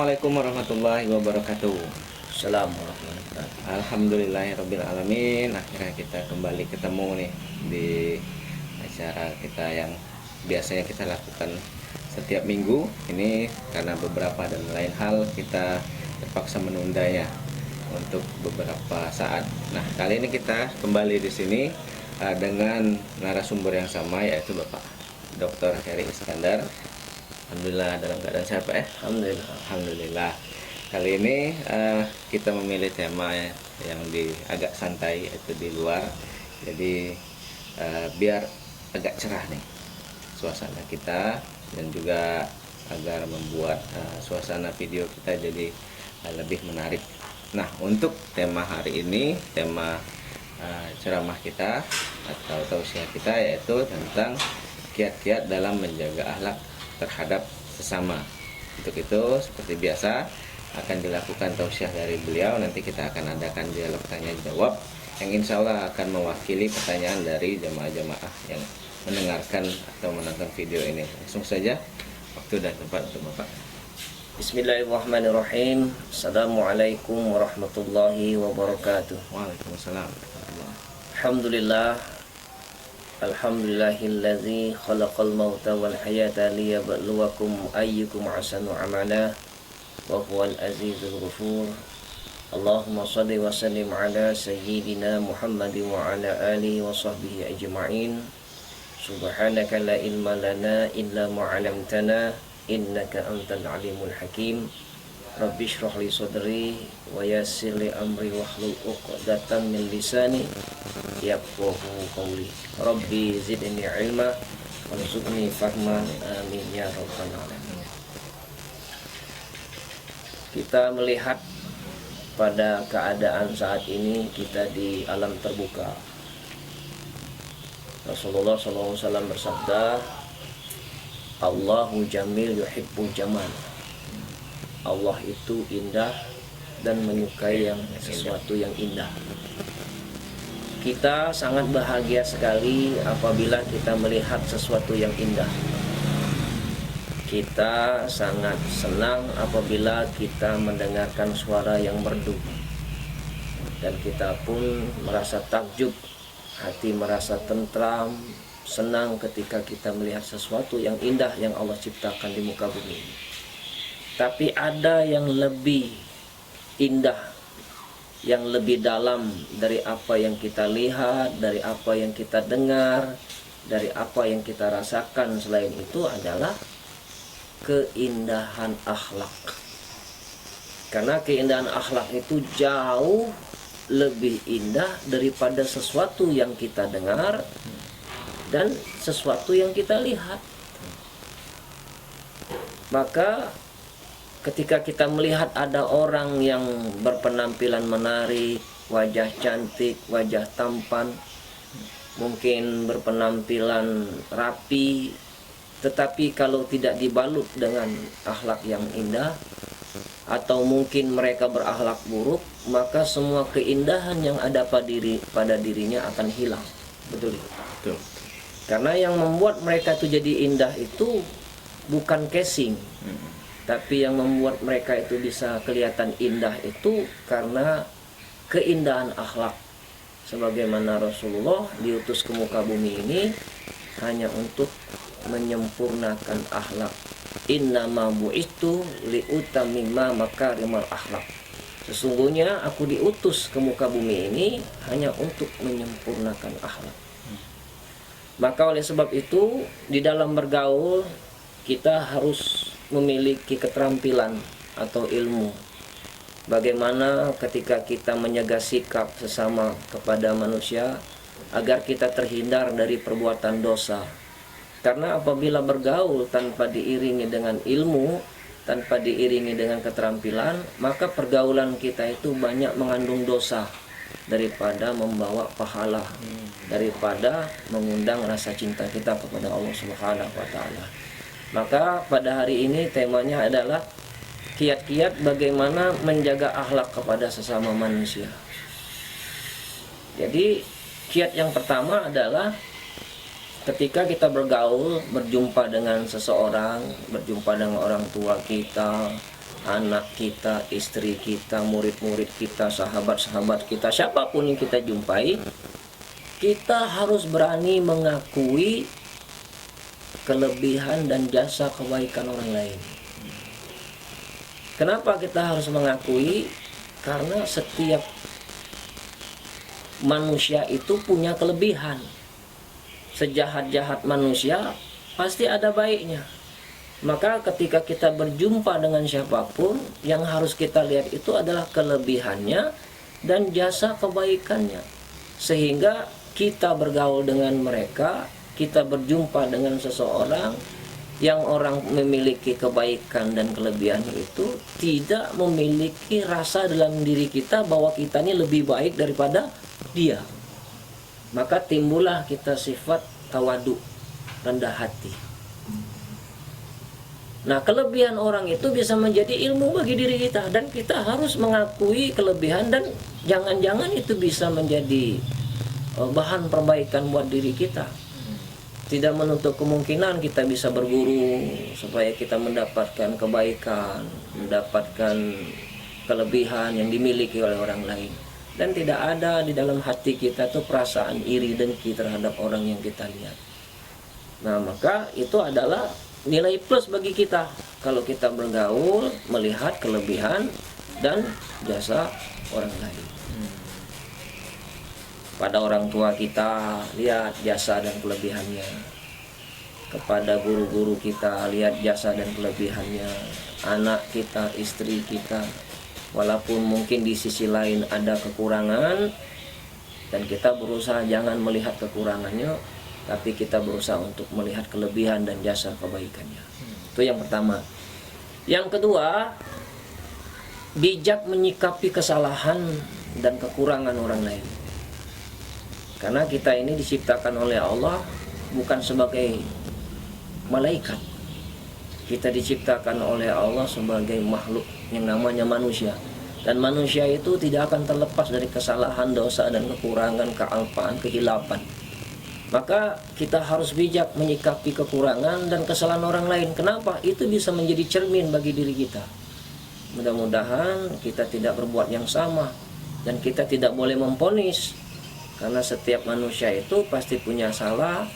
Assalamualaikum warahmatullahi wabarakatuh. Assalamualaikum. Alhamdulillahirrabbilalamin. Akhirnya kita kembali ketemu nih di acara kita yang biasanya kita lakukan setiap minggu. Ini karena beberapa dan lain hal kita terpaksa menundanya untuk beberapa saat. Nah, kali ini kita kembali di sini dengan narasumber yang sama, yaitu Bapak Dr. Heri Iskandar. Alhamdulillah dalam keadaan sehat, Pak ya? Alhamdulillah. Kali ini kita memilih tema yang agak santai, yaitu di luar. Jadi biar agak cerah nih suasana kita, dan juga agar membuat suasana video kita jadi lebih menarik. Nah, untuk tema hari ini, tema ceramah kita atau tausiah kita yaitu tentang kiat-kiat dalam menjaga akhlak terhadap sesama. Untuk itu, seperti biasa akan dilakukan tausiah dari beliau. Nanti kita akan adakan dialog tanya jawab yang insya Allah akan mewakili pertanyaan dari jamaah-jamaah yang mendengarkan atau menonton video ini. Langsung saja, waktu dan tempat untuk Bapak. Bismillahirrahmanirrahim. Assalamualaikum warahmatullahi wabarakatuh. Waalaikumsalam. Alhamdulillah. Alhamdulillahilladzi khalaqal mauta wal hayata liyabluwakum ayyukum ahsanu amala wa huwal azizul ghafur. Allahumma shalli wa sallim ala sayyidina Muhammadin wa ala alihi wa sahbihi ajma'in. Subhanaka la ilma lana illa ma 'allamtana innaka antal alimul hakim. Rabbi shrah li sadri wa yassir li amri wahlul 'uqdatam min lisani yafqahu qawli. Rabbi zidni ilma warzuqni fahman, amin ya rabbal alamin. Kita melihat pada keadaan saat ini kita di alam terbuka. Rasulullah SAW bersabda, Allahu jamil yuhibbul jamal. Allah itu indah dan menyukai sesuatu yang indah. Kita sangat bahagia sekali apabila kita melihat sesuatu yang indah. Kita sangat senang apabila kita mendengarkan suara yang merdu. Dan kita pun merasa takjub, hati merasa tentram, senang ketika kita melihat sesuatu yang indah yang Allah ciptakan di muka bumi. Tapi ada yang lebih indah, yang lebih dalam dari apa yang kita lihat, dari apa yang kita dengar, dari apa yang kita rasakan. Selain itu adalah keindahan akhlak. Karena keindahan akhlak itu jauh lebih indah daripada sesuatu yang kita dengar dan sesuatu yang kita lihat. Maka ketika kita melihat ada orang yang berpenampilan menarik, wajah cantik, wajah tampan, mungkin berpenampilan rapi, tetapi kalau tidak dibalut dengan akhlak yang indah, atau mungkin mereka berakhlak buruk, maka semua keindahan yang ada pada dirinya akan hilang. Betul? Betul. Karena yang membuat mereka itu jadi indah itu bukan casing, tapi yang membuat mereka itu bisa kelihatan indah itu karena keindahan akhlak. Sebagaimana Rasulullah diutus ke muka bumi ini hanya untuk menyempurnakan akhlak. Innama bu'istu liutamima makarimal akhlak. Sesungguhnya aku diutus ke muka bumi ini hanya untuk menyempurnakan akhlak. Maka oleh sebab itu di dalam bergaul kita harus memiliki keterampilan atau ilmu. Bagaimana ketika kita menjaga sikap sesama kepada manusia agar kita terhindar dari perbuatan dosa. Karena apabila bergaul tanpa diiringi dengan ilmu, tanpa diiringi dengan keterampilan, maka pergaulan kita itu banyak mengandung dosa daripada membawa pahala, daripada mengundang rasa cinta kita kepada Allah Subhanahu wa taala. Maka pada hari ini temanya adalah kiat-kiat bagaimana menjaga akhlak kepada sesama manusia. Jadi kiat yang pertama adalah ketika kita bergaul, berjumpa dengan seseorang, berjumpa dengan orang tua kita, anak kita, istri kita, murid-murid kita, sahabat-sahabat kita, siapapun yang kita jumpai, kita harus berani mengakui kelebihan dan jasa kebaikan orang lain. Kenapa kita harus mengakui? Karena setiap manusia itu punya kelebihan. Sejahat-jahat manusia pasti ada baiknya. Maka ketika kita berjumpa dengan siapapun, yang harus kita lihat itu adalah kelebihannya dan jasa kebaikannya. Sehingga kita bergaul dengan mereka, kita berjumpa dengan seseorang yang orang memiliki kebaikan dan kelebihan itu, tidak memiliki rasa dalam diri kita bahwa kita ini lebih baik daripada dia. Maka timbullah kita sifat tawadu, rendah hati. Nah, kelebihan orang itu bisa menjadi ilmu bagi diri kita, dan kita harus mengakui kelebihan, dan jangan-jangan itu bisa menjadi bahan perbaikan buat diri kita. Tidak menutup kemungkinan kita bisa berguru supaya kita mendapatkan kebaikan, mendapatkan kelebihan yang dimiliki oleh orang lain. Dan tidak ada di dalam hati kita tuh perasaan iri dengki terhadap orang yang kita lihat. Nah, maka itu adalah nilai plus bagi kita kalau kita bergaul melihat kelebihan dan jasa orang lain. Pada orang tua kita lihat jasa dan kelebihannya. Kepada guru-guru kita lihat jasa dan kelebihannya. Anak kita, istri kita, walaupun mungkin di sisi lain ada kekurangan, dan kita berusaha jangan melihat kekurangannya, tapi kita berusaha untuk melihat kelebihan dan jasa kebaikannya. Itu yang pertama. Yang kedua, bijak menyikapi kesalahan dan kekurangan orang lain. Karena kita ini diciptakan oleh Allah bukan sebagai malaikat. Kita diciptakan oleh Allah sebagai makhluk yang namanya manusia. Dan manusia itu tidak akan terlepas dari kesalahan, dosa, dan kekurangan, kealpaan, kehilapan. Maka kita harus bijak menyikapi kekurangan dan kesalahan orang lain. Kenapa? Itu bisa menjadi cermin bagi diri kita. Mudah-mudahan kita tidak berbuat yang sama, dan kita tidak boleh memponis. Karena setiap manusia itu pasti punya salah,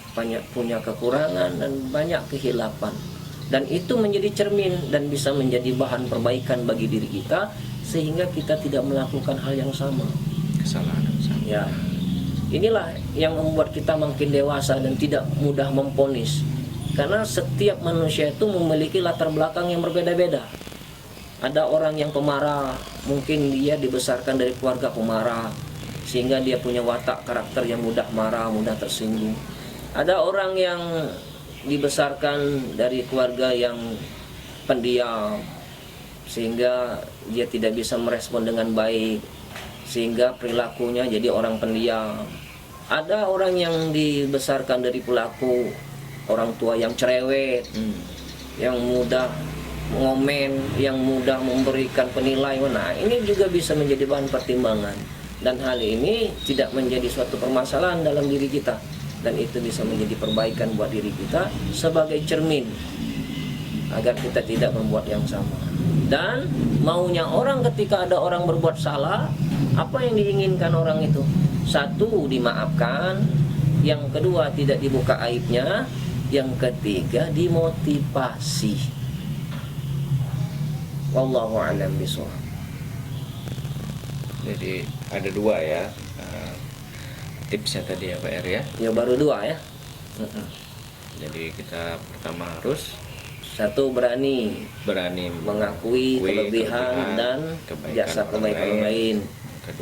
punya kekurangan, dan banyak kehilapan. Dan itu menjadi cermin dan bisa menjadi bahan perbaikan bagi diri kita, sehingga kita tidak melakukan hal yang sama. Kesalahan yang sama. Ya. Inilah yang membuat kita makin dewasa dan tidak mudah memponis. Karena setiap manusia itu memiliki latar belakang yang berbeda-beda. Ada orang yang pemarah, mungkin dia dibesarkan dari keluarga pemarah, sehingga dia punya watak karakter yang mudah marah, mudah tersinggung. Ada orang yang dibesarkan dari keluarga yang pendiam, sehingga dia tidak bisa merespon dengan baik, sehingga perilakunya jadi orang pendiam. Ada orang yang dibesarkan dari perilaku orang tua yang cerewet, yang mudah mengomen, yang mudah memberikan penilaian. Nah, ini juga bisa menjadi bahan pertimbangan. Dan hal ini tidak menjadi suatu permasalahan dalam diri kita, dan itu bisa menjadi perbaikan buat diri kita sebagai cermin agar kita tidak berbuat yang sama. Dan maunya orang ketika ada orang berbuat salah, apa yang diinginkan orang itu? Satu, dimaafkan. Yang kedua, tidak dibuka aibnya. Yang ketiga, dimotivasi. Wallahu a'lam bishawab. Jadi ada dua ya tipsnya tadi ya Pak R ya. Ya, baru dua ya. Jadi kita pertama harus satu, berani mengakui kelebihan dan jasa kebaikan orang lain.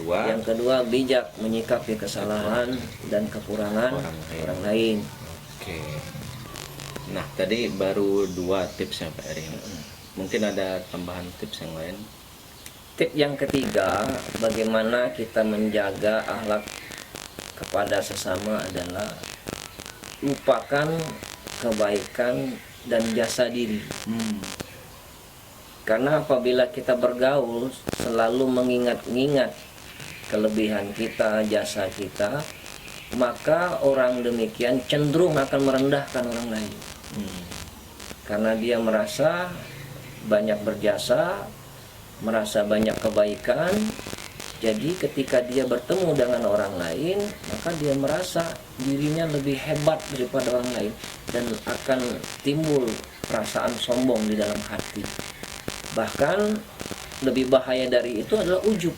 Yang kedua, bijak menyikapi kesalahan dan kekurangan orang lain. Oke. Nah, tadi baru dua tips ya Pak R. Mungkin ada tambahan tips yang lain. Tip yang ketiga, bagaimana kita menjaga akhlak kepada sesama adalah lupakan kebaikan dan jasa diri. Karena apabila kita bergaul selalu mengingat-ingat kelebihan kita, jasa kita, maka orang demikian cenderung akan merendahkan orang lain. Karena dia merasa banyak berjasa, merasa banyak kebaikan. Jadi ketika dia bertemu dengan orang lain, maka dia merasa dirinya lebih hebat daripada orang lain, dan akan timbul perasaan sombong di dalam hati. Bahkan lebih bahaya dari itu adalah ujub.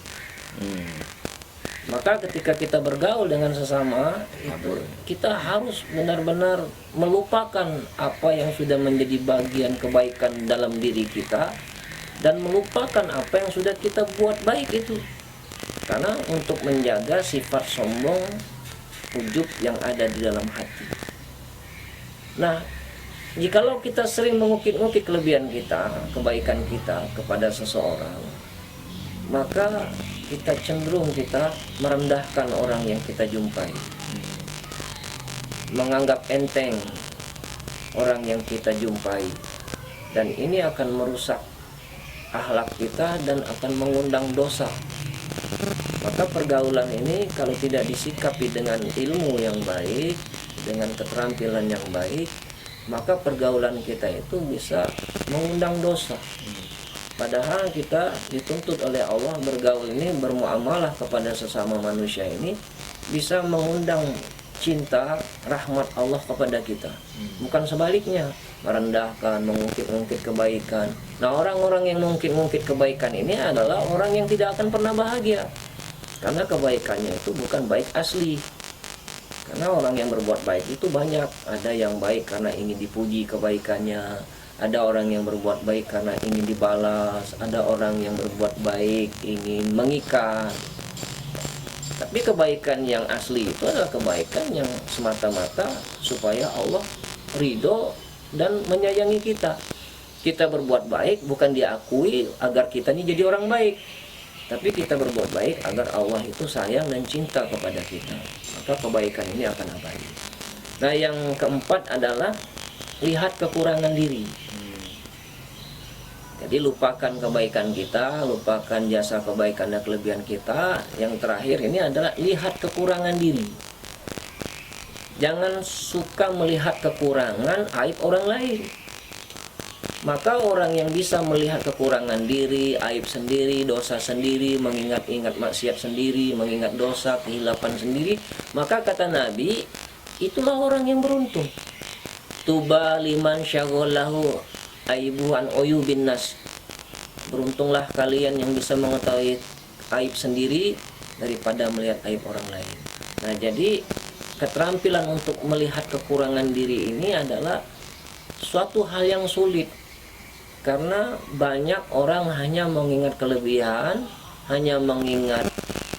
Maka ketika kita bergaul dengan sesama itu, kita harus benar-benar melupakan apa yang sudah menjadi bagian kebaikan dalam diri kita, dan melupakan apa yang sudah kita buat baik itu. Karena untuk menjaga sifat sombong, ujub yang ada di dalam hati. Nah, jikalau kita sering mengukit-ngukit kelebihan kita, kebaikan kita kepada seseorang, maka kita cenderung kita merendahkan orang yang kita jumpai, menganggap enteng orang yang kita jumpai, dan ini akan merusak akhlak kita dan akan mengundang dosa. Maka pergaulan ini kalau tidak disikapi dengan ilmu yang baik, dengan keterampilan yang baik, maka pergaulan kita itu bisa mengundang dosa. Padahal kita dituntut oleh Allah bergaul ini, bermuamalah kepada sesama manusia ini bisa mengundang cinta, rahmat Allah kepada kita. Bukan sebaliknya, merendahkan, mengungkit-ungkit kebaikan. Nah, orang-orang yang mengungkit-ungkit kebaikan ini adalah orang yang tidak akan pernah bahagia. Karena kebaikannya itu bukan baik asli. Karena orang yang berbuat baik itu banyak. Ada yang baik karena ingin dipuji kebaikannya, ada orang yang berbuat baik karena ingin dibalas, ada orang yang berbuat baik ingin mengikat. Tapi kebaikan yang asli itu adalah kebaikan yang semata-mata supaya Allah ridho dan menyayangi kita. Kita berbuat baik bukan diakui agar kita ini jadi orang baik, tapi kita berbuat baik agar Allah itu sayang dan cinta kepada kita. Maka kebaikan ini akan abadi. Nah, yang keempat adalah lihat kekurangan diri. Jadi lupakan kebaikan kita, lupakan jasa kebaikan dan kelebihan kita. Yang terakhir ini adalah lihat kekurangan diri. Jangan suka melihat kekurangan aib orang lain. Maka orang yang bisa melihat kekurangan diri, aib sendiri, dosa sendiri, mengingat-ingat maksiat sendiri, mengingat dosa, kehilapan sendiri, maka kata Nabi, itulah orang yang beruntung. Tuba liman syaghalahu aibuhan uyubin nas. Beruntunglah kalian yang bisa mengetahui aib sendiri daripada melihat aib orang lain. Nah, jadi keterampilan untuk melihat kekurangan diri ini adalah suatu hal yang sulit. Karena banyak orang hanya mengingat kelebihan, hanya mengingat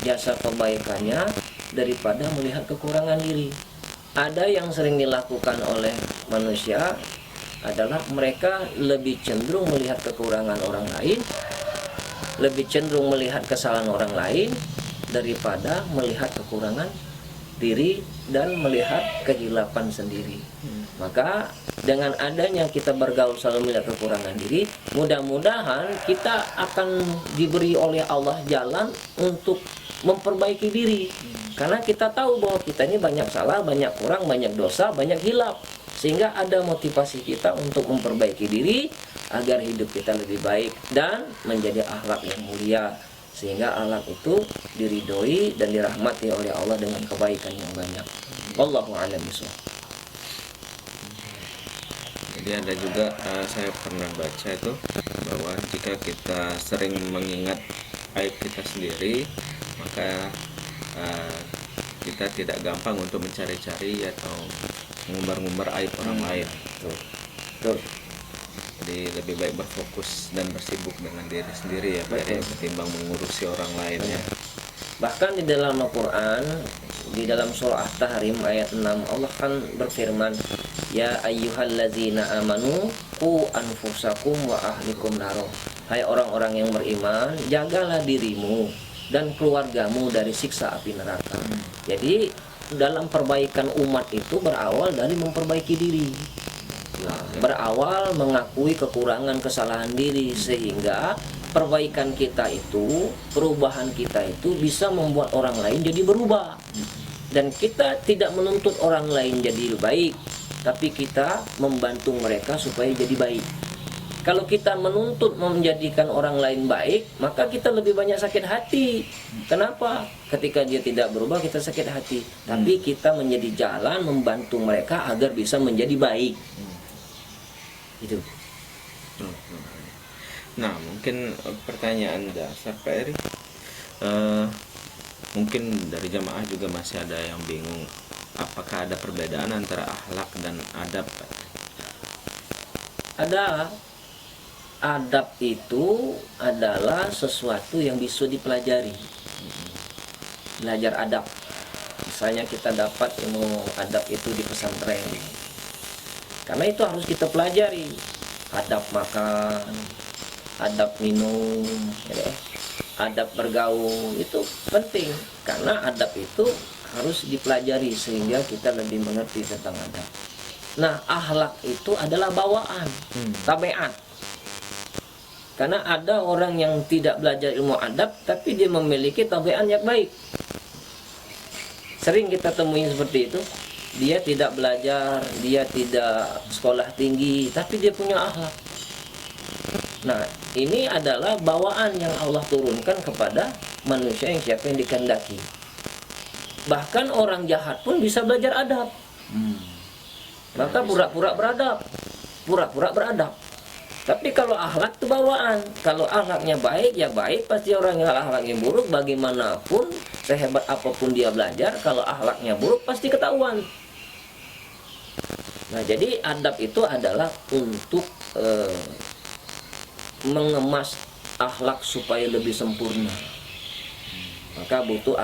jasa kebaikannya daripada melihat kekurangan diri. Ada yang sering dilakukan oleh manusia adalah mereka lebih cenderung melihat kekurangan orang lain, lebih cenderung melihat kesalahan orang lain daripada melihat kekurangan diri dan melihat kehilapan sendiri. Maka dengan adanya kita bergaul selalu melihat kekurangan diri, mudah-mudahan kita akan diberi oleh Allah jalan untuk memperbaiki diri. Karena kita tahu bahwa kita ini banyak salah, banyak kurang, banyak dosa, banyak hilaf. Sehingga ada motivasi kita untuk memperbaiki diri agar hidup kita lebih baik dan menjadi akhlak yang mulia. Sehingga akhlak itu diridhoi dan dirahmati oleh Allah dengan kebaikan yang banyak. Wallahu a'lam bishawab. Jadi ada juga saya pernah baca itu bahwa jika kita sering mengingat aib kita sendiri, maka kita tidak gampang untuk mencari-cari atau mengumbar-ngumbar aib orang lain. Tuh. Jadi lebih baik berfokus dan bersibuk dengan diri sendiri ya Pak, ya, ketimbang mengurusi orang lain ya. Bahkan di dalam Al-Quran, di dalam surah At-Tahrim ayat 6, Allah kan berfirman, ya ayyuhallazina amanu qu anfusakum wa ahlikum naro. Hai orang-orang yang beriman, jagalah dirimu dan keluargamu dari siksa api neraka. Jadi dalam perbaikan umat itu berawal dari memperbaiki diri. Nah, berawal mengakui kekurangan kesalahan diri, sehingga perbaikan kita itu, perubahan kita itu bisa membuat orang lain jadi berubah. Dan kita tidak menuntut orang lain jadi baik, tapi kita membantu mereka supaya jadi baik. Kalau kita menuntut menjadikan orang lain baik, maka kita lebih banyak sakit hati. Kenapa? Ketika dia tidak berubah, kita sakit hati. Tapi kita menjadi jalan membantu mereka agar bisa menjadi baik. Itu. Nah, mungkin pertanyaan dasar Pak Eri, mungkin dari jamaah juga masih ada yang bingung, apakah ada perbedaan antara akhlak dan adab, Pak? Ada. Adab itu adalah sesuatu yang bisa dipelajari. Belajar adab. Misalnya kita dapat ilmu adab itu di pesantren. Karena itu harus kita pelajari. Adab makan, adab minum, adab bergaul, itu penting. Karena adab itu harus dipelajari sehingga kita lebih mengerti tentang adab. Nah, akhlak itu adalah bawaan, tabiat. Karena ada orang yang tidak belajar ilmu adab, tapi dia memiliki tabiat yang baik. Sering kita temui seperti itu. Dia tidak belajar, dia tidak sekolah tinggi, tapi dia punya akhlak. Nah, ini adalah bawaan yang Allah turunkan kepada manusia yang siapa yang dikehendaki. Bahkan orang jahat pun bisa belajar adab. Maka pura-pura beradab, pura-pura beradab. Tapi kalau akhlak itu bawaan. Kalau akhlaknya baik, ya baik. Pasti orang yang akhlaknya buruk, bagaimanapun sehebat apapun dia belajar, kalau akhlaknya buruk pasti ketahuan. Nah, jadi adab itu adalah untuk mengemas akhlak supaya lebih sempurna. Maka butuh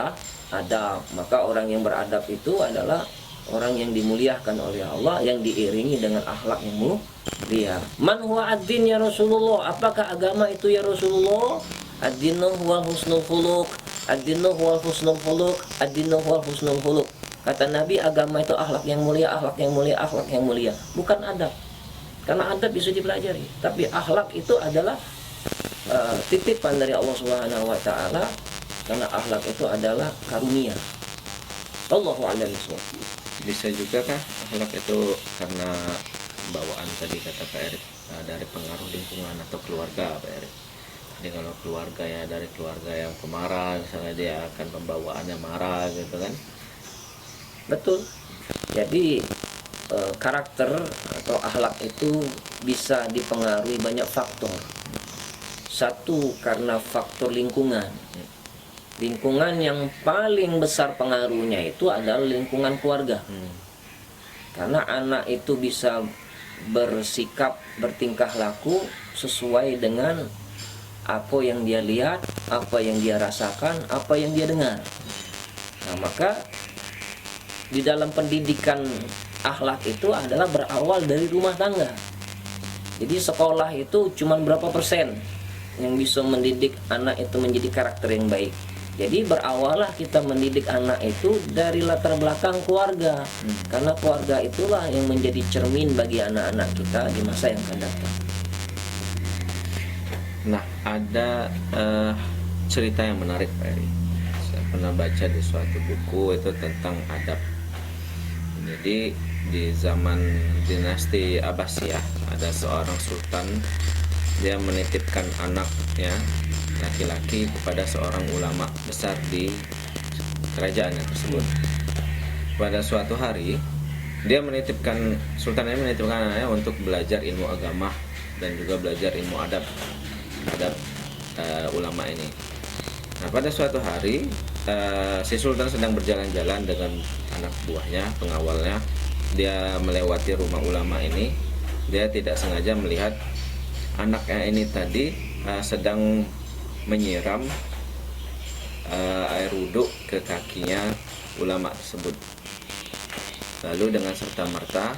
adab. Maka orang yang beradab itu adalah orang yang dimuliakan oleh Allah, yang diiringi dengan akhlak yang mulia. Man huwa ad-din ya Rasulullah? Apakah agama itu ya Rasulullah? Ad-dinu huwal husnul khuluq. Ad-dinu huwal husnul khuluq. Ad-dinu huwal husnul khuluq. Kata Nabi, agama itu akhlak yang mulia, akhlak yang mulia, akhlak yang mulia. Bukan adab. Karena adab bisa dipelajari. Tapi akhlak itu adalah titipan dari Allah Subhanahu wa taala. Karena akhlak itu adalah karunia. Allahu a'lam bishawab. Bisa juga kah akhlak itu karena bawaan tadi kata Pak Erik, dari pengaruh lingkungan atau keluarga, Pak Erik? Jadi kalau keluarga ya, dari keluarga yang pemarah misalnya, dia akan pembawaannya marah gitu kan? Betul. Jadi karakter atau akhlak itu bisa dipengaruhi banyak faktor. Satu, karena faktor lingkungan. Lingkungan yang paling besar pengaruhnya itu adalah lingkungan keluarga. Karena anak itu bisa bersikap, bertingkah laku sesuai dengan apa yang dia lihat, apa yang dia rasakan, apa yang dia dengar. Nah, maka di dalam pendidikan akhlak itu adalah berawal dari rumah tangga. Jadi sekolah itu cuma berapa persen yang bisa mendidik anak itu menjadi karakter yang baik. Jadi berawallah kita mendidik anak itu dari latar belakang keluarga. Karena keluarga itulah yang menjadi cermin bagi anak-anak kita di masa yang akan datang. Nah, ada cerita yang menarik Pak Eri. Saya pernah baca di suatu buku itu tentang adab. Jadi di zaman dinasti Abbasiyah ada seorang sultan, dia menitipkan anaknya laki-laki kepada seorang ulama besar di kerajaannya tersebut. Pada suatu hari dia menitipkan, sultan ini menitipkan anaknya untuk belajar ilmu agama dan juga belajar ilmu adab ulama ini. Nah, pada suatu hari si sultan sedang berjalan-jalan dengan anak buahnya, pengawalnya. Dia melewati rumah ulama ini. Dia tidak sengaja melihat anaknya ini tadi sedang menyiram air wudhu ke kakinya ulama tersebut. Lalu dengan serta-merta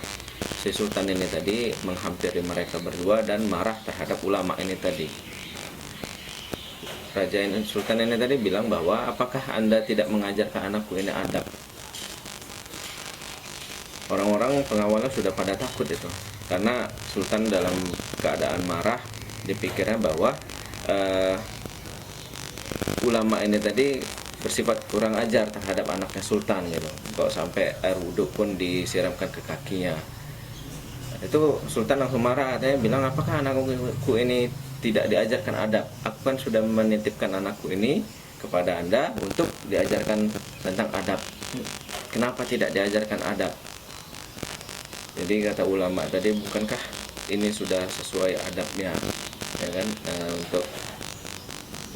si sultan ini tadi menghampiri mereka berdua dan marah terhadap ulama ini tadi. Sultan ini tadi bilang bahwa, apakah Anda tidak mengajarkan anakku ini adab? Orang-orang pengawalnya sudah pada takut itu, karena sultan dalam keadaan marah, dipikirnya bahwa ulama ini tadi bersifat kurang ajar terhadap anaknya sultan gitu. Kok sampai air wudhu pun disiramkan ke kakinya. Itu Sultan langsung marah, katanya bilang, apakah anakku ini tidak diajarkan adab? Aku kan sudah menitipkan anakku ini kepada Anda untuk diajarkan tentang adab. Kenapa tidak diajarkan adab? Jadi kata ulama tadi, bukankah ini sudah sesuai adabnya, ya kan, untuk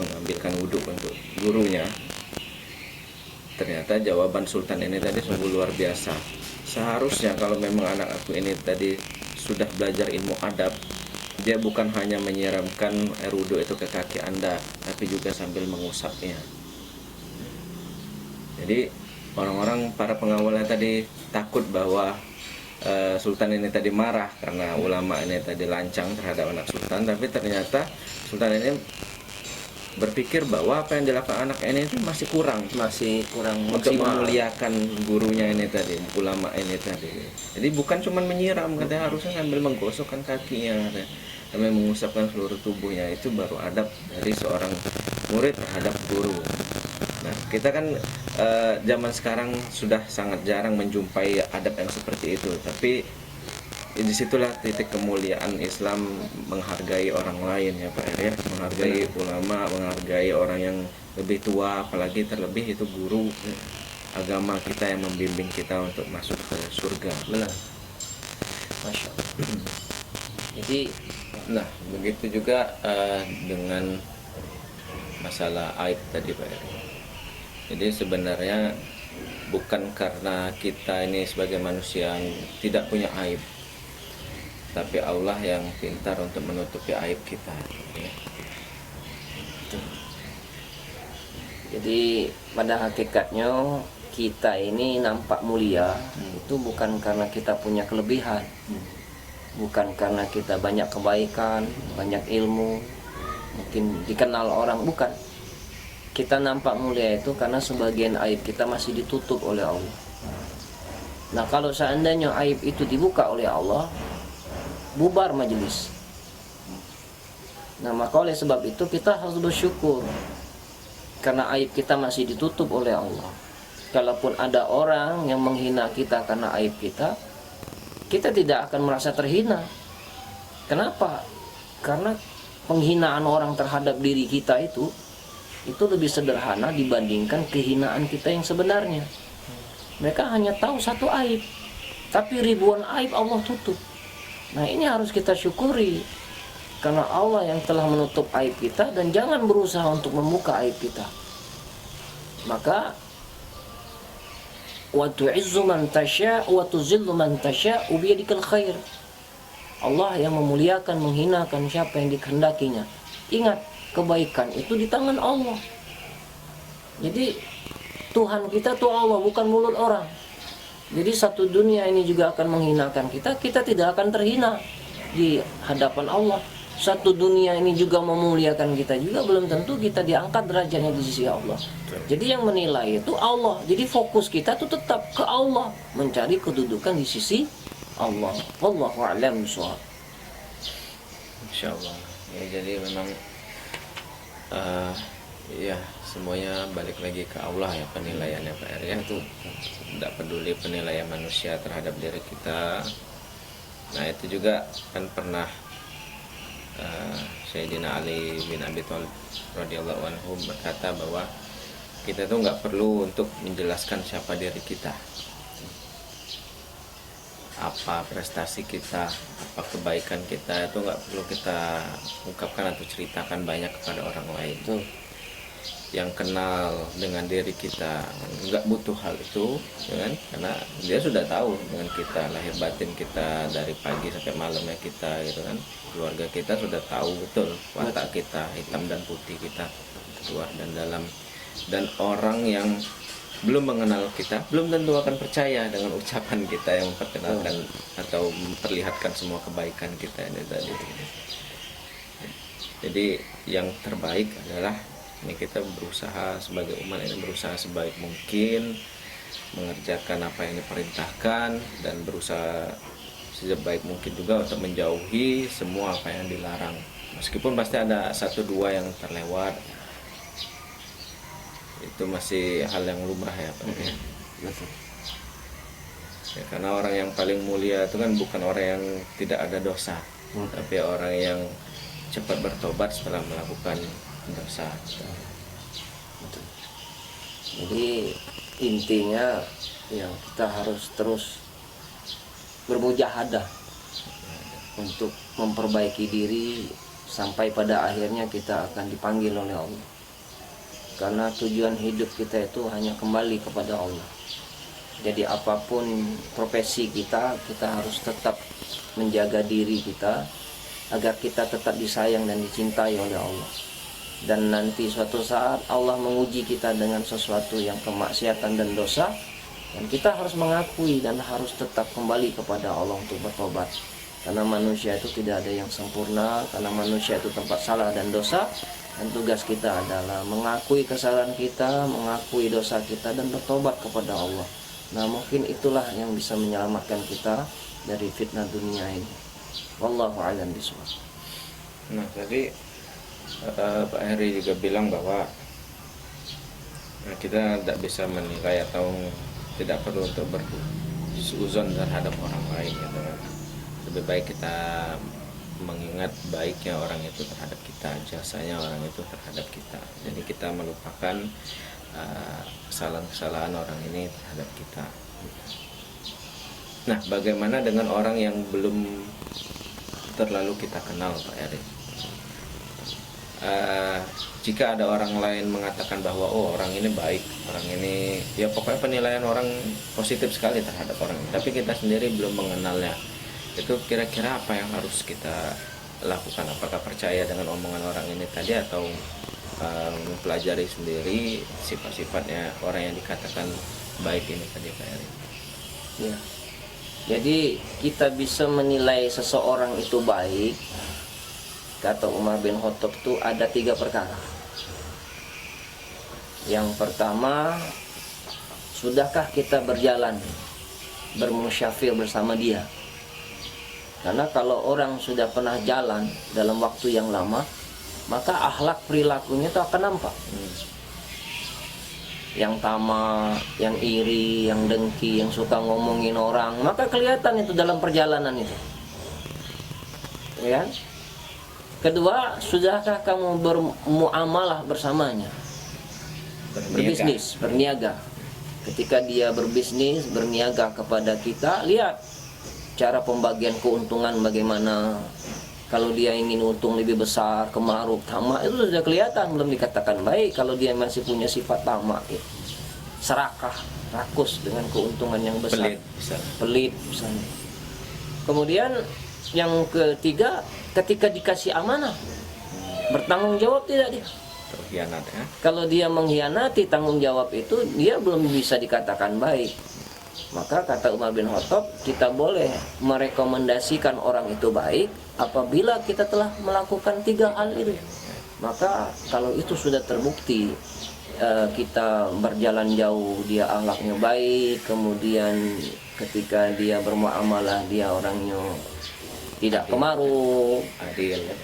mengambilkan wudhu untuk gurunya? Ternyata jawaban Sultan ini tadi sungguh luar biasa. Seharusnya kalau memang anak aku ini tadi sudah belajar ilmu adab, dia bukan hanya menyiramkan air wudhu itu ke kaki Anda, tapi juga sambil mengusapnya. Jadi orang-orang, para pengawalnya tadi takut bahwa Sultan ini tadi marah karena ulama ini tadi lancang terhadap anak Sultan, tapi ternyata Sultan ini berpikir bahwa apa yang dilakukan anak ini itu masih kurang untuk maksimal. memuliakan gurunya ini tadi, ulama ini tadi. Jadi bukan cuma menyiram, katanya harusnya sambil menggosokkan kakinya, katanya, sambil mengusapkan seluruh tubuhnya. Itu baru adab dari seorang murid terhadap guru. Nah, kita kan zaman sekarang sudah sangat jarang menjumpai adab yang seperti itu, tapi disitulah titik kemuliaan Islam, menghargai orang lain, ya Pak ya, menghargai ulama, menghargai orang yang lebih tua, apalagi terlebih itu guru agama kita yang membimbing kita untuk masuk ke surga. Benar. Masya Allah. Jadi, Nah, begitu juga dengan masalah aib tadi Pak. Jadi sebenarnya bukan karena kita ini sebagai manusia yang tidak punya aib, tapi Allah yang pintar untuk menutupi aib kita. jadi pada hakikatnya kita ini nampak mulia itu bukan karena kita punya kelebihan, bukan karena kita banyak kebaikan, banyak ilmu, mungkin dikenal orang, bukan. Kita nampak mulia itu karena sebagian aib kita masih ditutup oleh Allah. Nah, kalau seandainya aib itu dibuka oleh Allah, bubar majelis. Nah, maka oleh sebab itu kita harus bersyukur karena aib kita masih ditutup oleh Allah. Kalaupun ada orang yang menghina kita karena aib kita, kita tidak akan merasa terhina. Kenapa? Karena penghinaan orang terhadap diri kita itu lebih sederhana dibandingkan kehinaan kita yang sebenarnya. Mereka hanya tahu satu aib, tapi ribuan aib Allah tutup. Nah, ini harus kita syukuri karena Allah yang telah menutup aib kita, dan jangan berusaha untuk membuka aib kita. Maka wa tu'izzu man tasya' wa tuzillu man tasya' biyadikal khair. Allah yang memuliakan, menghinakan siapa yang dikehendakinya. Ingat, kebaikan itu di tangan Allah. Jadi Tuhan kita tuh Allah, bukan mulut orang. Jadi satu dunia ini juga akan menghinakan kita, kita tidak akan terhina di hadapan Allah. Satu dunia ini juga memuliakan kita juga, belum tentu kita diangkat derajatnya di sisi Allah. Jadi yang menilai itu Allah. Jadi fokus kita tuh tetap ke Allah, mencari kedudukan di sisi Allah. Wallahu a'lam bishawab. Insyaallah. Ya, jadi memang ya semuanya balik lagi ke Allah ya, penilaiannya Pak R ya. Tidak peduli penilaian manusia terhadap diri kita. Nah, itu juga kan pernah Sayyidina Ali bin Abi Thalib radhiyallahu anhu berkata bahwa kita tuh nggak perlu untuk menjelaskan siapa diri kita, apa prestasi kita, apa kebaikan kita, itu nggak perlu kita ungkapkan atau ceritakan banyak kepada orang lain. Tuh yang kenal dengan diri kita nggak butuh hal itu, ya kan? Karena dia sudah tahu dengan kita, lahir batin kita dari pagi sampai malamnya kita, gitu kan. Keluarga kita sudah tahu betul watak kita, hitam dan putih kita, luar dan dalam. Dan orang yang belum mengenal kita belum tentu akan percaya dengan ucapan kita yang memperkenalkan atau memperlihatkan semua kebaikan kita ini tadi. Jadi yang terbaik adalah ini kita berusaha sebagai umat ini, berusaha sebaik mungkin mengerjakan apa yang diperintahkan dan berusaha sebaik mungkin juga untuk menjauhi semua apa yang dilarang, meskipun pasti ada satu dua yang terlewat, itu masih hal yang lumrah ya Pak. Ya, karena orang yang paling mulia itu kan bukan orang yang tidak ada dosa, tapi orang yang cepat bertobat setelah melakukan dosa. Betul. Jadi intinya ya kita harus terus bermujahadah untuk memperbaiki diri sampai pada akhirnya kita akan dipanggil oleh Allah. Karena tujuan hidup kita itu hanya kembali kepada Allah. Jadi apapun profesi kita, kita harus tetap menjaga diri kita agar kita tetap disayang dan dicintai oleh Allah. Dan nanti suatu saat Allah menguji kita dengan sesuatu yang kemaksiatan dan dosa, dan kita harus mengakui dan harus tetap kembali kepada Allah untuk bertobat. Karena manusia itu tidak ada yang sempurna, karena manusia itu tempat salah dan dosa, dan tugas kita adalah mengakui kesalahan kita, mengakui dosa kita, dan bertobat kepada Allah. Nah, mungkin itulah yang bisa menyelamatkan kita dari fitnah dunia ini. Wallahu a'lam bishawab. Nah, tadi Pak Heri juga bilang bahwa kita tidak bisa menilai atau tidak perlu untuk bersuzon terhadap orang lain, gitu. Lebih baik kita mengingat baiknya orang itu terhadap kita, jasanya orang itu terhadap kita. Jadi kita melupakan kesalahan-kesalahan orang ini terhadap kita. Nah, bagaimana dengan orang yang belum terlalu kita kenal, Pak Heri? Jika ada orang lain mengatakan bahwa oh orang ini baik, orang ini ya pokoknya penilaian orang positif sekali terhadap orang ini, tapi kita sendiri belum mengenalnya, itu kira-kira apa yang harus kita lakukan? Apakah percaya dengan omongan orang ini tadi atau mempelajari sendiri sifat-sifatnya orang yang dikatakan baik ini tadi, Pak Heri? Ya. Jadi kita bisa menilai seseorang itu baik, kata Umar bin Khattab, itu ada 3 perkara. Yang pertama, sudahkah kita berjalan bermusyafir bersama dia? Karena kalau orang sudah pernah jalan dalam waktu yang lama, maka akhlak perilakunya itu akan nampak. Yang tamak, yang iri, yang dengki, yang suka ngomongin orang, maka kelihatan itu dalam perjalanan itu. Ya. Kedua, sudahkah kamu bermuamalah bersamanya? Berbisnis, berniaga. Ketika dia berbisnis, berniaga kepada kita, lihat cara pembagian keuntungan bagaimana. Kalau dia ingin untung lebih besar, kemaruk, tamak, itu sudah kelihatan, belum dikatakan baik. Kalau dia masih punya sifat tamak, ya, serakah, rakus dengan keuntungan yang besar, pelit misalnya. Kemudian yang ketiga, ketika dikasih amanah, bertanggung jawab tidak dia? Terkhianat, ya? Kalau dia mengkhianati tanggung jawab itu, dia belum bisa dikatakan baik. Maka kata Umar bin Khattab, kita boleh merekomendasikan orang itu baik apabila kita telah melakukan 3 hal itu. Maka kalau itu sudah terbukti, kita berjalan jauh, dia akhlaknya baik, kemudian ketika dia bermuamalah dia orangnya tidak kemaruk,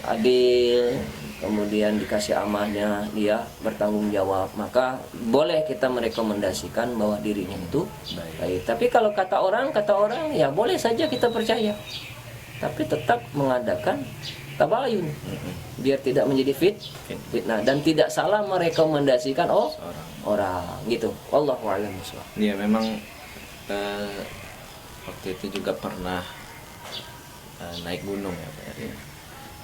adil, kemudian dikasih amanahnya dia bertanggung jawab, maka boleh kita merekomendasikan bahwa dirinya itu baik. Tapi kalau kata orang ya boleh saja kita percaya, tapi tetap mengadakan tabayun biar tidak menjadi fitnah, dan tidak salah merekomendasikan orang gitu. Wallahu a'lam bishawab. Ya, memang waktu itu juga pernah naik gunung, ya, Pak Heri.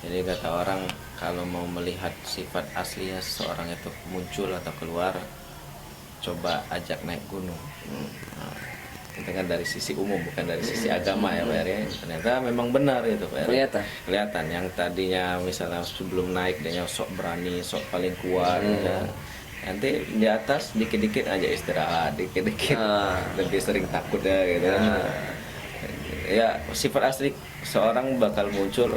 Jadi kata orang, kalau mau melihat sifat aslinya seseorang itu muncul atau keluar, coba ajak naik gunung. Nah, itu kan dari sisi umum, bukan dari sisi agama, ya, Pak Heri. Ternyata memang benar itu, Pak Heri. Kelihatan yang tadinya misalnya sebelum naik dia sok berani, sok paling kuat, ya. Nanti di atas dikit-dikit aja istirahat, dikit-dikit lebih sering takut, ya, gitu. Ya, sifat asli seorang bakal muncul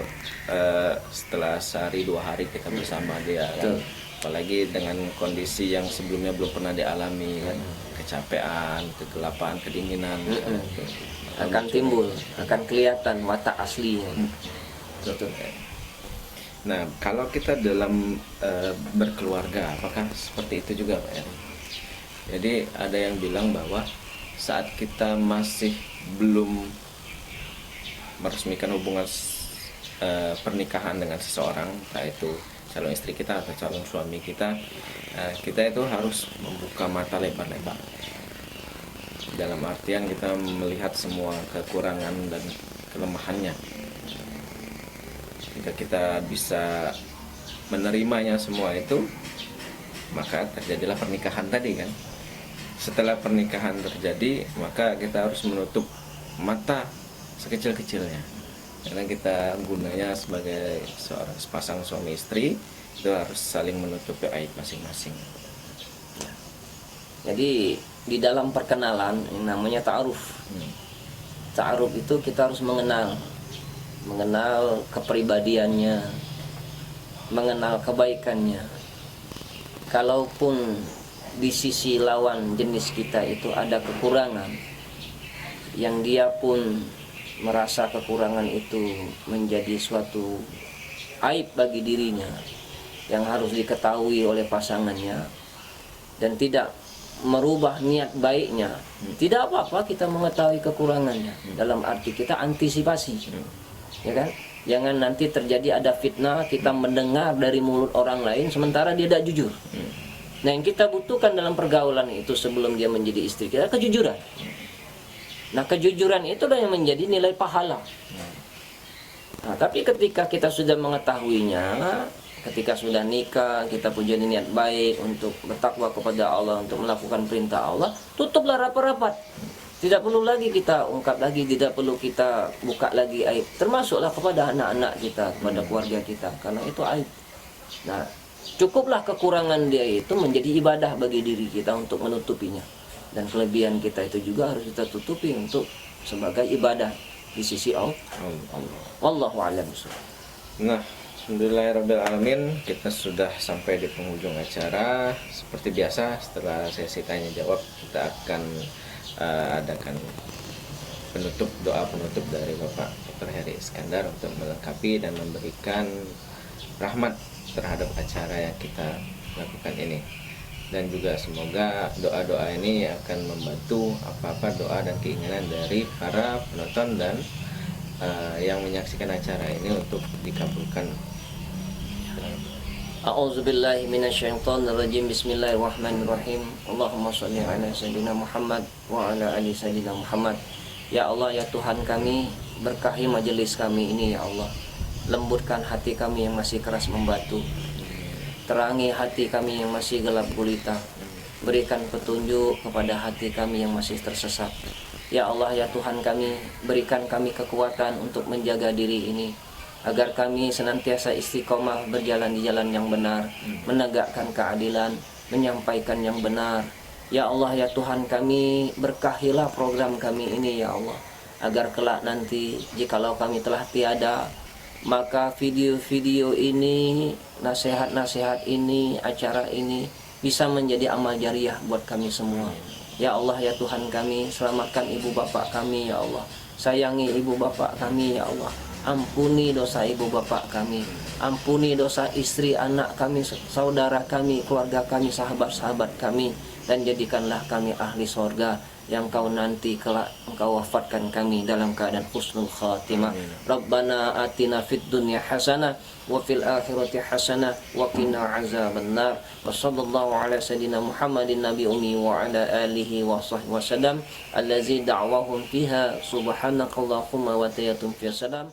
setelah sehari 2 hari kita bersama dia, kan? Apalagi dengan kondisi yang sebelumnya belum pernah dialami, kan? Kecapean, kegelapan, kedinginan, akan timbul, akan kelihatan watak aslinya. Betul. Nah, kalau kita dalam berkeluarga, apakah seperti itu juga, Pak Heri? Jadi ada yang bilang bahwa saat kita masih belum meresmikan hubungan pernikahan dengan seseorang, entah itu calon istri kita atau calon suami kita, kita itu harus membuka mata lebar-lebar. Dalam artian kita melihat semua kekurangan dan kelemahannya. Jika kita bisa menerimanya semua itu, maka terjadilah pernikahan tadi kan. Setelah pernikahan terjadi, maka kita harus menutup mata sekecil-kecilnya, karena kita gunanya sebagai seorang sepasang suami istri itu harus saling menutupi aib masing-masing. Jadi di dalam perkenalan yang namanya ta'aruf. Ta'aruf itu kita harus mengenal kepribadiannya, mengenal kebaikannya. Kalaupun di sisi lawan jenis kita itu ada kekurangan, yang dia pun merasa kekurangan itu menjadi suatu aib bagi dirinya yang harus diketahui oleh pasangannya, dan tidak merubah niat baiknya, tidak apa-apa kita mengetahui kekurangannya, dalam arti kita antisipasi, ya kan? Jangan nanti terjadi ada fitnah, kita mendengar dari mulut orang lain sementara dia tidak jujur. Nah, yang kita butuhkan dalam pergaulan itu sebelum dia menjadi istri kita, kejujuran. Nah, kejujuran itulah yang menjadi nilai pahala. Nah, tapi ketika kita sudah mengetahuinya, ketika sudah nikah, kita punya niat baik untuk bertakwa kepada Allah, untuk melakukan perintah Allah, tutuplah rapat-rapat. Tidak perlu lagi kita ungkap lagi, tidak perlu kita buka lagi aib. Termasuklah kepada anak-anak kita, kepada keluarga kita, karena itu aib. Nah, cukuplah kekurangan dia itu menjadi ibadah bagi diri kita untuk menutupinya. Dan kelebihan kita itu juga harus kita tutupi untuk sebagai ibadah di sisi Allah. Wallahu a'lam. Nah, alhamdulillahirrahmanirrahim, kita sudah sampai di penghujung acara. Seperti biasa, setelah sesi tanya jawab, kita akan adakan doa penutup dari Bapak Dr. Heri Iskandar untuk melengkapi dan memberikan rahmat terhadap acara yang kita lakukan ini. Dan juga semoga doa-doa ini akan membantu apa-apa doa dan keinginan dari para penonton dan yang menyaksikan acara ini untuk dikabulkan. A'udzubillahi minasyaitonirrajim. Bismillahirrahmanirrahim. Allahumma shalli ala sayyidina Muhammad wa ala ali sayyidina Muhammad. Ya Allah, ya Tuhan kami, berkahi majelis kami ini ya Allah. Lembutkan hati kami yang masih keras membatu. Terangi hati kami yang masih gelap gulita. Berikan petunjuk kepada hati kami yang masih tersesat. Ya Allah, ya Tuhan kami, berikan kami kekuatan untuk menjaga diri ini, agar kami senantiasa istiqomah berjalan di jalan yang benar, menegakkan keadilan, menyampaikan yang benar. Ya Allah, ya Tuhan kami, berkahilah program kami ini ya Allah, agar kelak nanti jikalau kami telah tiada, maka video-video ini, nasihat-nasihat ini, acara ini bisa menjadi amal jariah buat kami semua. Ya Allah, ya Tuhan kami, selamatkan ibu bapak kami ya Allah. Sayangi ibu bapak kami ya Allah. Ampuni dosa ibu bapak kami, ampuni dosa istri, anak kami, saudara kami, keluarga kami, sahabat-sahabat kami, dan jadikanlah kami ahli sorga yang kau nanti kelak engkau wafatkan kami dalam keadaan husnul khatimah. Rabbana atina fid dunya hasanah wa fil akhirati hasanah wa qina azabannar. Wa sallallahu ala sayyidina Muhammadin nabi ummi wa ala alihi wa sahbihi wasallam allazi da'wahum fiha subhanakallahumma wa tayatum fi salam.